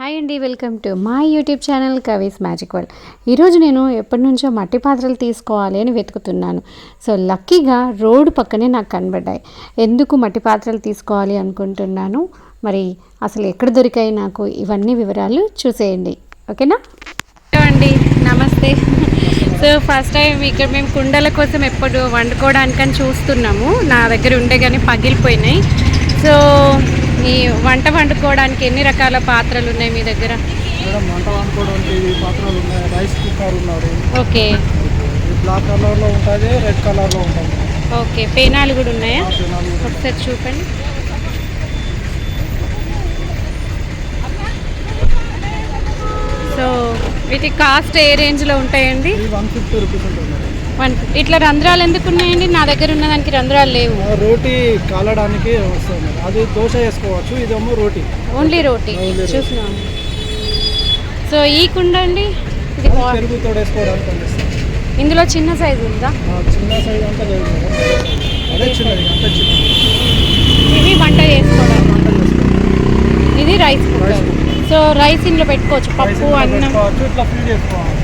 Hi అండి, welcome to my YouTube channel Kavi's magic world. ఈరోజు నేను ఎప్పటి నుంచో మట్టి పాత్రలు తీసుకోవాలి అని వెతుకుతున్నాను. సో లక్కీగా రోడ్డు పక్కనే నాకు కనబడ్డాయి. ఎందుకు మట్టి పాత్రలు తీసుకోవాలి అనుకుంటున్నాను, మరి అసలు ఎక్కడ దొరికాయి నాకు, ఇవన్నీ వివరాలు చూసేయండి. ఓకేనా అండి, నమస్తే. సో ఫస్ట్ టైం ఇక్కడ మేము కుండల కోసం ఎప్పుడు వండుకోవడానికని చూస్తున్నాము. నా దగ్గర ఉండే కానీ పగిలిపోయినాయి. సో ఈ వంట వండుకోవడానికి ఎన్ని రకాల పాత్రలు ఉన్నాయి మీ దగ్గర? వంట వండుకోవడానికి పాత్రలు ఉన్నాయి. రైస్ కుక్కర్ ఉన్నారు. ఓకే, బ్లాక్ కలర్లో ఉంటుంది, రెడ్ కలర్లో ఉంటుంది. ఓకే, పేనాలు కూడా ఉన్నాయా? ఒకసారి చూపండి. సో వీటి కాస్ట్ ఏ రేంజ్లో ఉంటాయండి? 150 రూపీస్ ఉంటుంది. ఇట్లా రంధ్రాలు ఎందుకు ఉన్నాయండి? నా దగ్గర ఉన్నదానికి రంధ్రాలు లేవు. రోటీ కాలడానికి వస్తుంది, అది దోశ వేసుకోవచ్చు. ఇదేమో రోటీ, ఓన్లీ రోటీ చూసినాం. సో ఈ కుండ అండి, ఇది పెరుగుతో వేసుకోవడానికి. ఇందులో చిన్న సైజు ఉందా? చిన్న సైజు అంతా లేదు, అదే చిన్నది, అంత చిన్నది. ఇవి వంట చేసుకోవడానికి. ఇది రైస్ కుక్కర్. సో రైస్ ఇంట్లో పెట్టుకోవచ్చు, పప్పు అన్నం ఇట్లా ఫీడ్ చేసుకోవాలి.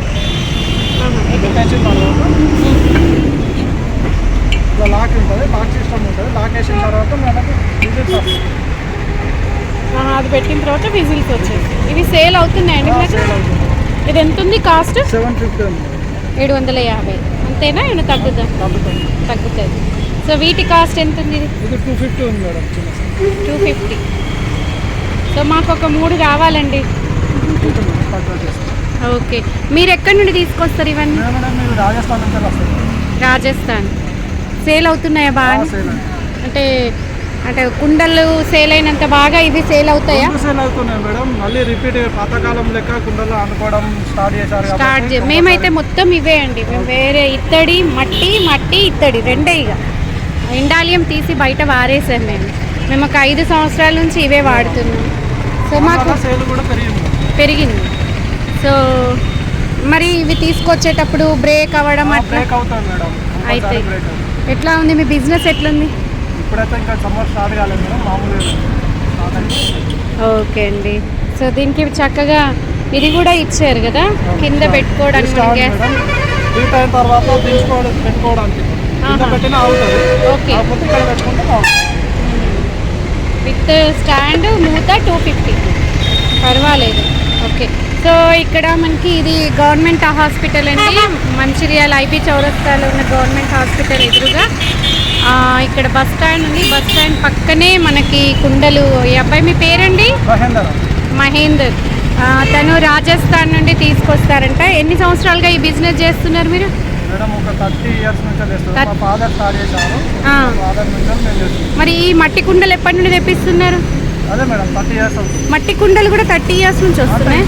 ఇట్లా లాక్ ఉంటుంది, లాక్ సిస్టమ్ ఉంటుంది. లాక్ వేసిన తర్వాత మనకు విజిల్స్ వస్తాయి. అది పెట్టిన తర్వాత విజిల్స్ వచ్చేసి ఇవి సేల్ అవుతున్నాయండి. ఇది ఎంత ఉంది కాస్ట్? 750 ఉంది. 750. అంతేనా? ఏమైనా తగ్గుతుంది. సో వీటి కాస్ట్ ఎంత ఉంది? ఇది 250 ఉంది మేడం. 250. సో మాకు ఒక 3 కావాలండి. ఓకే, మీరు ఎక్కడి నుండి తీసుకొస్తారు ఇవన్నీ? రాజస్థాన్ నుంచి వస్తాయి. రాజస్థాన్. సేల్ అవుతున్నాయా బాగా? అంటే అంటే కుండలు సేల్ అయినంత బాగా ఇవి సేల్ అవుతాయా? సేల్ అవుతున్నాయి మేడం. మళ్ళీ రిపీట్ పాతకాలం లెక్క కుండలు అనుకోవడం స్టార్ట్ చేశారు. మేమైతే మొత్తం ఇవే అండి. మేము వేరే ఇత్తడి, మట్టి ఇత్తడి రెండే. ఇక ఇండాలియం తీసి బయట వారేసాం. మేము ఒక 5 సంవత్సరాల నుంచి ఇవే వాడుతున్నాం. సో మాకు సేల్ కూడా పెరిగింది. సో మరి ఇవి తీసుకొచ్చేటప్పుడు బ్రేక్ అవ్వడం అట్లా మేడం అయితే ఎట్లా ఉంది మీ బిజినెస్? ఎట్లుంది ఇప్పుడైతే? ఇంకా సమ్మర్ స్టార్ట్ కాలేదు మేడం, మామూలుగా. ఓకే అండి. సో దీనికి చక్కగా ఇది కూడా ఇచ్చారు కదా కింద పెట్టుకోవడానికి. హీట్ అయిన తర్వాత పెట్టుకోవడానికి ఓకే, విత్ స్టాండ్, మూత 250. పర్వాలేదు. ఓకే, సో ఇక్కడ మనకి ఇది గవర్నమెంట్ హాస్పిటల్ అండి, మంచిర్యాల ఐపీ చౌరస్తాలో ఉన్న గవర్నమెంట్ హాస్పిటల్ ఎదురుగా. ఇక్కడ బస్ స్టాండ్ ఉంది. బస్ స్టాండ్ పక్కనే మనకి కుండలు. ఈ అబ్బాయి మీ పేరండి? మహేందర్. తను రాజస్థాన్ నుండి తీసుకొస్తారంట. ఎన్ని సంవత్సరాలుగా ఈ బిజినెస్ చేస్తున్నారు మీరు? మరి ఈ మట్టి కుండలు ఎప్పటి నుండి తెప్పిస్తున్నారు? మట్టి కుండలు కూడా 30 years నుంచి వస్తున్నాయి.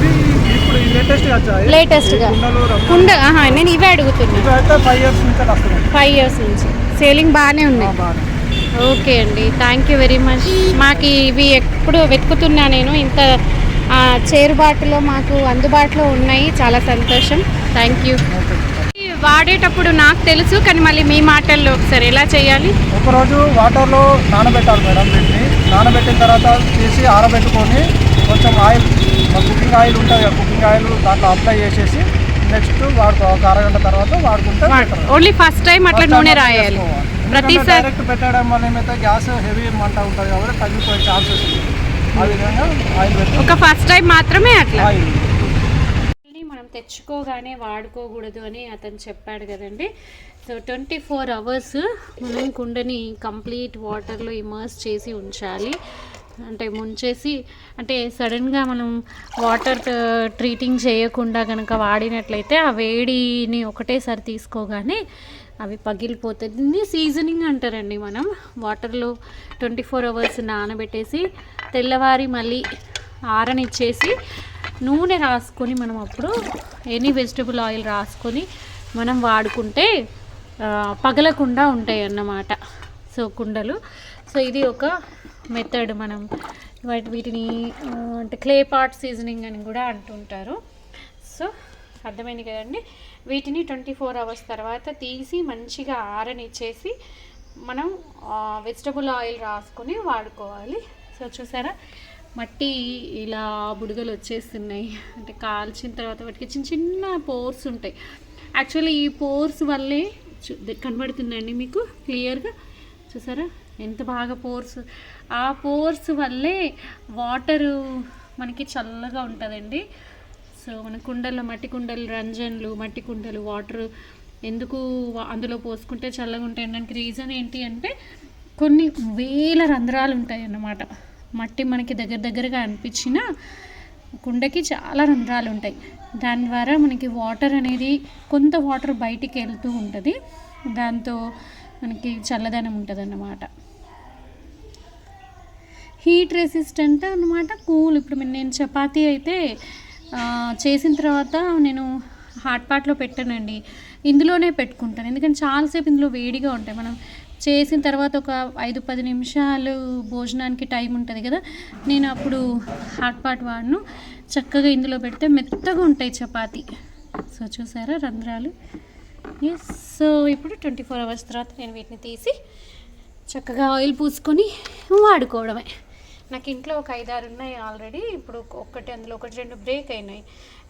లేటెస్ట్గా కుండ నేను ఇవే అడుగుతున్నాను. 5 years నుంచి సేలింగ్ బాగానే ఉన్నాయి. ఓకే అండి, థ్యాంక్ యూ వెరీ మచ్. మాకు ఇవి ఎప్పుడు వెతుకుతున్నా నేను. ఇంత చేరుబాటులో మాకు అందుబాటులో ఉన్నాయి. చాలా సంతోషం. Thank you. వాడేటప్పుడు నాకు తెలుసు, కానీ మళ్ళీ మీ మాటల్లో ఒకసారి ఎలా చేయాలి? ఒకరోజు వాటర్లో నానబెట్టాలి మేడం. వీటిని నానబెట్టిన తర్వాత తీసి ఆరబెట్టుకొని కొంచెం ఆయిల్, కుకింగ్ ఆయిల్ ఉంటుంది కదా, కుకింగ్ ఆయిల్ దాంట్లో అప్లై చేసేసి నెక్స్ట్ ఒక అరగంట తర్వాత వాడుకుంటే. ఓన్లీ ఫస్ట్ టైం అట్లా నూనె రాయాలి? ప్రతిసారి డైరెక్ట్ పెట్టడం వల్ల ఏమైతే గ్యాస్ హెవీ మంట ఉంటుంది కాబట్టి తగ్గిపోయే ఛాన్సెస్ ఉంది. ఆ విధంగా ఆయిల్ పెట్టి ఒక ఫస్ట్ టైం మాత్రమే అట్లా మనం తెచ్చుకోగానే వాడుకోకూడదు అని అతను చెప్పాడు కదండి. సో 24 hours మనం కుండని కంప్లీట్ వాటర్లో ఇమర్స్ చేసి ఉంచాలి. అంటే ముంచేసి, అంటే సడన్గా మనం వాటర్ ట్రీటింగ్ చేయకుండా కనుక వాడినట్లయితే ఆ వేడిని ఒకటేసారి తీసుకోగానే అవి పగిలిపోతుంది. దీన్ని సీజనింగ్ అంటారండి. మనం వాటర్లో 24 hours నానబెట్టేసి తెల్లవారి మళ్ళీ ఆరనిచ్చేసి నూనె రాసుకొని మనం అప్పుడు ఎనీ వెజిటబుల్ ఆయిల్ రాసుకొని మనం వాడుకుంటే పగలకుండా ఉంటాయి అన్నమాట. సో కుండలు. సో ఇది ఒక మెథడ్. మనం వీటిని అంటే క్లే పాట్ సీజనింగ్ అని కూడా అంటుంటారు. సో అర్థమైంది కదండి. వీటిని 24 hours తర్వాత తీసి మంచిగా ఆరనిచ్చేసి మనం వెజిటబుల్ ఆయిల్ రాసుకొని వాడుకోవాలి. సో చూసారా, మట్టి ఇలా బుడగలు వచ్చేస్తున్నాయి. అంటే కాల్చిన తర్వాత వాటికి చిన్న చిన్న పోర్స్ ఉంటాయి. యాక్చువల్లీ ఈ పోర్స్ వల్లే కనబడుతుందండి మీకు క్లియర్గా, చూసారా ఎంత బాగా పోర్స్. ఆ పోర్స్ వల్లే వాటరు మనకి చల్లగా ఉంటుందండి. సో మన కుండల్లో, మట్టి కుండలు, రంజన్లు, మట్టి కుండలు వాటర్ ఎందుకు అందులో పోసుకుంటే చల్లగా ఉంటాయి దానికి రీజన్ ఏంటి అంటే కొన్ని వేల రంధ్రాలు ఉంటాయి అన్నమాట. మట్టి మనకి దగ్గరగా అనిపించిన కుండకి చాలా రంధ్రాలు ఉంటాయి. దాని ద్వారా మనకి వాటర్ అనేది కొంత వాటర్ బయటికి వెళ్తూ ఉంటుంది. దాంతో మనకి చల్లదనం ఉంటుంది అన్నమాట. హీట్ రెసిస్టెంట్ అన్నమాట, కూల్. ఇప్పుడు నేను చపాతీ అయితే చేసిన తర్వాత నేను హాట్ పాట్లో పెట్టానండి, ఇందులోనే పెట్టుకుంటాను. ఎందుకంటే చాలాసేపు ఇందులో వేడిగా ఉంటాయి. మనం చేసిన తర్వాత ఒక 5-10 నిమిషాలు భోజనానికి టైం ఉంటుంది కదా, నేను అప్పుడు హాట్ పాట్ వాడను, చక్కగా ఇందులో పెడితే మెత్తగా ఉంటాయి చపాతీ. సో చూసారా రంధ్రాలు. ఎస్. సో ఇప్పుడు 24 అవర్స్ తర్వాత నేను వీటిని తీసి చక్కగా ఆయిల్ పూసుకొని వాడుకోవడమే. నాకు ఇంట్లో ఒక 5-6 ఉన్నాయి ఆల్రెడీ. ఇప్పుడు అందులో 1-2 బ్రేక్ అయినాయి,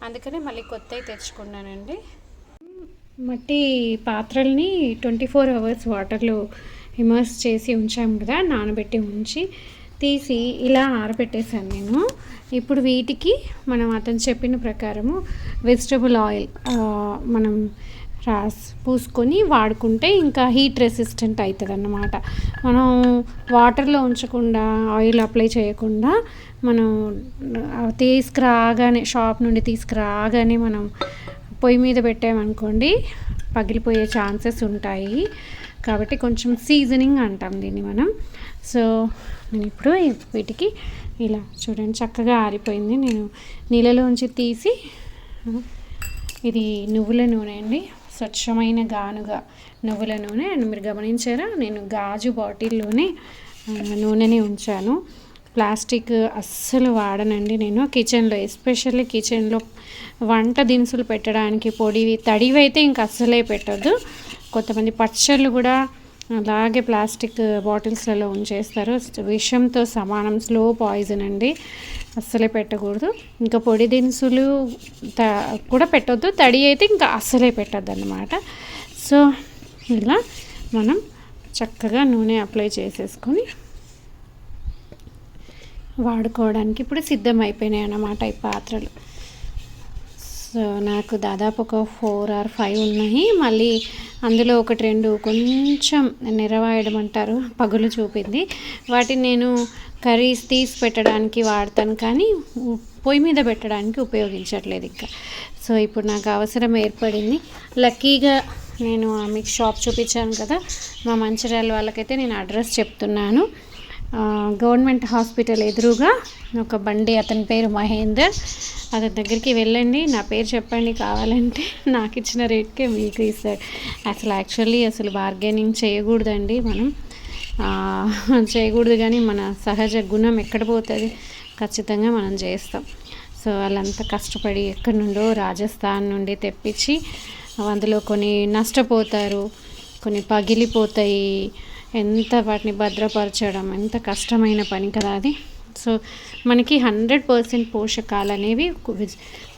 అందుకని మళ్ళీ కొత్తవి తెచ్చుకున్నానండి. మట్టి పాత్రల్ని 24 అవర్స్ వాటర్లో ఇమర్స్ చేసి ఉంచాము కదా, నానబెట్టి ఉంచి తీసి ఇలా ఆరబెట్టేశాను నేను. ఇప్పుడు వీటికి మనం అతను చెప్పిన ప్రకారము వెజిటబుల్ ఆయిల్ మనం పూసుకొని వాడుకుంటే ఇంకా హీట్ రెసిస్టెంట్ అవుతుంది అన్నమాట. మనం వాటర్లో ఉంచకుండా, ఆయిల్ అప్లై చేయకుండా మనం తీసుకురాగానే, షాప్ నుండి తీసుకురాగానే మనం పొయ్యి మీద పెట్టామనుకోండి పగిలిపోయే ఛాన్సెస్ ఉంటాయి. కాబట్టి కొంచెం సీజనింగ్ అంటాం దీన్ని మనం. సో నేను ఇప్పుడు వీటికి ఇలా చూడండి చక్కగా ఆరిపోయింది. నేను నీళ్ళలోంచి తీసి, ఇది నువ్వుల నూనె అండి, స్వచ్ఛమైన గానుగా నువ్వుల నూనె. అండ్ మీరు గమనించారా, నేను గాజు బాటిల్లోనే నూనెని ఉంచాను. ప్లాస్టిక్ అస్సలు వాడనండి నేను కిచెన్లో, ఎస్పెషల్లీ కిచెన్లో వంట దినుసులు పెట్టడానికి తడివి అయితే ఇంక అస్సలే పెట్టద్దు. కొంతమంది పచ్చళ్ళు కూడా అలాగే ప్లాస్టిక్ బాటిల్స్లలో ఉంచేస్తారు, విషంతో సమానం, స్లో పాయిజన్ అండి, అస్సలే పెట్టకూడదు. ఇంకా పొడి దినుసులు కూడా పెట్టొద్దు, తడి అయితే ఇంకా అస్సలే పెట్టద్దు అన్నమాట. సో ఇలా మనం చక్కగా నూనె అప్లై చేసేసుకొని వాడుకోవడానికి ఇప్పుడు సిద్ధం అయిపోయినాయి అన్నమాట ఈ పాత్రలు. సో నాకు దాదాపు ఒక 4 or 5 ఉన్నాయి. మళ్ళీ అందులో 1-2 కొంచెం నెరవాయడం అంటారు, పగులు చూపింది. వాటిని నేను కర్రీస్ తీసి పెట్టడానికి వాడతాను, కానీ పొయ్యి మీద పెట్టడానికి ఉపయోగించట్లేదు ఇంకా. సో ఇప్పుడు నాకు అవసరం ఏర్పడింది. లక్కీగా నేను మీకు షాప్ చూపించాను కదా, మా మంచిర్యాల వాళ్ళకైతే నేను అడ్రస్ చెప్తున్నాను. గవర్నమెంట్ హాస్పిటల్ ఎదురుగా ఒక బండి, అతని పేరు మహేందర్, అతని దగ్గరికి వెళ్ళండి, నా పేరు చెప్పండి, కావాలంటే నాకు ఇచ్చిన రేట్కే మీకు ఇస్తాడు. అసలు బార్గెనింగ్ చేయకూడదండి, మనం చేయకూడదు, కానీ మన సహజ గుణం ఎక్కడ పోతుంది, ఖచ్చితంగా మనం చేస్తాం. సో వాళ్ళంతా కష్టపడి ఎక్కడి నుండో రాజస్థాన్ నుండి తెప్పించి, అందులో కొన్ని నష్టపోతారు, కొన్ని పగిలిపోతాయి. ఎంత వాటిని భద్రపరచడం ఎంత కష్టమైన పని కదా అది. సో మనకి 100% పోషకాలు అనేవి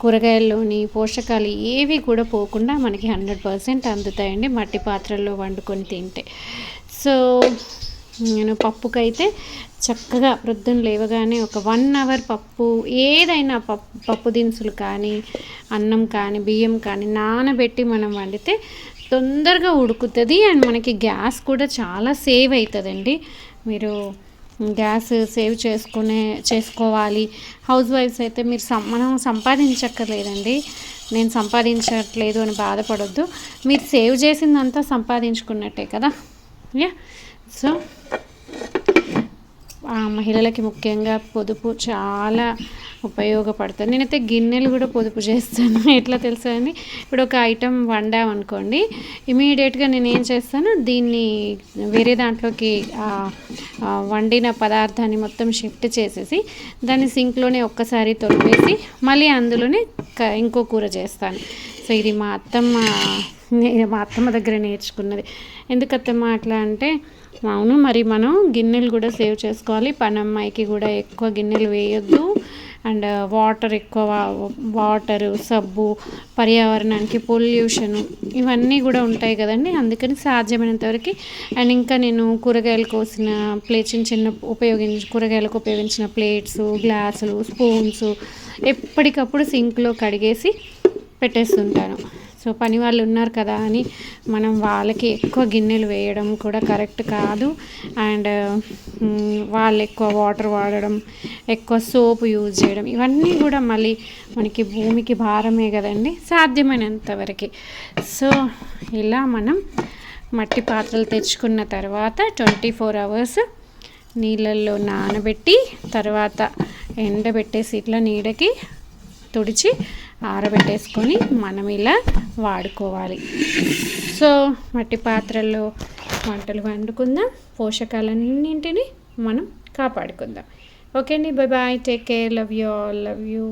కూరగాయల్లోని పోషకాలు ఏవి కూడా పోకుండా మనకి 100% అందుతాయండి మట్టి పాత్రల్లో వండుకొని తింటే. సో నేను పప్పుకైతే చక్కగా ప్రొద్దున లేవగానే ఒక 1 hour పప్పు, ఏదైనా పప్పు దినుసులు కానీ, అన్నం కానీ, బియ్యం కానీ నానబెట్టి మనం వండితే తొందరగా ఉడుకుతుంది. అండ్ మనకి గ్యాస్ కూడా చాలా సేవ్ అవుతుందండి. మీరు గ్యాస్ సేవ్ చేసుకోవాలి. హౌస్ వైఫ్స్ అయితే మనం సంపాదించక్కర్లేదండి, నేను సంపాదించట్లేదు అని బాధపడొద్దు. మీరు సేవ్ చేసిందంతా సంపాదించుకున్నట్టే కదా. సో మహిళలకి ముఖ్యంగా పొదుపు చాలా ఉపయోగపడుతుంది. నేనైతే గిన్నెలు కూడా పొదుపు చేస్తాను. ఎట్లా తెలుసా అండి, ఇప్పుడు ఒక ఐటెం వండామనుకోండి, ఇమీడియట్గా నేను ఏం చేస్తాను, దీన్ని వేరే దాంట్లోకి వండిన పదార్థాన్ని మొత్తం షిఫ్ట్ చేసేసి దాన్ని సింక్లోనే ఒక్కసారి తొలిపేసి మళ్ళీ అందులోనే ఇంకో కూర చేస్తాను. సో ఇది మా అత్తమ్మ దగ్గర నేర్చుకున్నది. ఎందుకు అత్తమ్మ అట్లా అంటే, అవును, మరి మనం గిన్నెలు కూడా సేవ్ చేసుకోవాలి. పనమ్మాయికి కూడా ఎక్కువ గిన్నెలు వేయొద్దు. అండ్ వాటరు, సబ్బు, పర్యావరణానికి పొల్యూషను ఇవన్నీ కూడా ఉంటాయి కదండి. అందుకని సాధ్యమైనంత వరకు. అండ్ ఇంకా నేను కూరగాయలు కోసిన కూరగాయలకు ఉపయోగించిన ప్లేట్స్, గ్లాసులు, స్పూన్స్ ఎప్పటికప్పుడు సింక్లో కడిగేసి పెట్టేస్తుంటాను. సో పని వాళ్ళు ఉన్నారు కదా అని మనం వాళ్ళకి ఎక్కువ గిన్నెలు వేయడం కూడా కరెక్ట్ కాదు. అండ్ వాళ్ళు ఎక్కువ వాటర్ వాడడం, ఎక్కువ సోపు యూజ్ చేయడం ఇవన్నీ కూడా మళ్ళీ మనకి భూమికి భారమే కదండి, సాధ్యమైనంత వరకు. సో ఇలా మనం మట్టి పాత్రలు తెచ్చుకున్న తర్వాత 24 hours నీళ్ళల్లో నానబెట్టి తర్వాత ఎండబెట్టేసి ఇట్లా నీడకి తుడిచి ఆరబెట్టేసుకొని మనం ఇలా వాడుకోవాలి. సో మట్టి పాత్రల్లో వంటలు వండుకుందాం, పోషకాలన్నింటినీ మనం కాపాడుకుందాం. ఓకే అండి, bye bye, take care, love you all, love you.